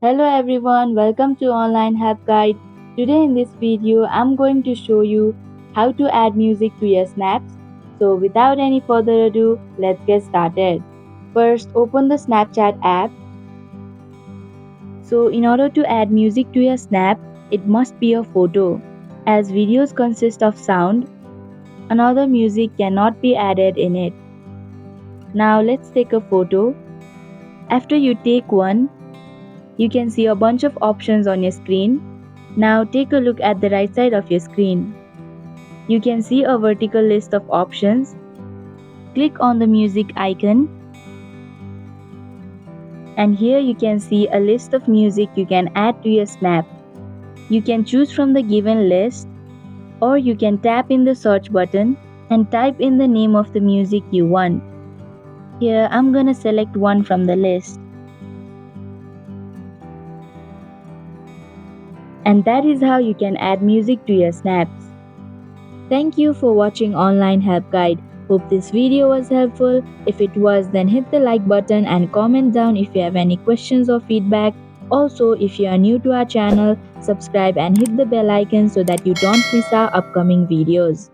Hello everyone, welcome to Online Help Guide. Today in this video, I'm going to show you how to add music to your snaps. So without any further ado, let's get started. First, open the Snapchat app. So in order to add music to your snap, it must be a photo. As videos consist of sound, another music cannot be added in it. Now let's take a photo. After you take one, you can see a bunch of options on your screen. Now take a look at the right side of your screen. You can see a vertical list of options. Click on the music icon. And here you can see a list of music you can add to your snap. You can choose from the given list, or you can tap in the search button and type in the name of the music you want. Here I'm gonna select one from the list. And that is how you can add music to your snaps. Thank you for watching Online Help Guide. Hope this video was helpful. If it was, then hit the like button and comment down if you have any questions or feedback. Also, if you are new to our channel, subscribe and hit the bell icon so that you don't miss our upcoming videos.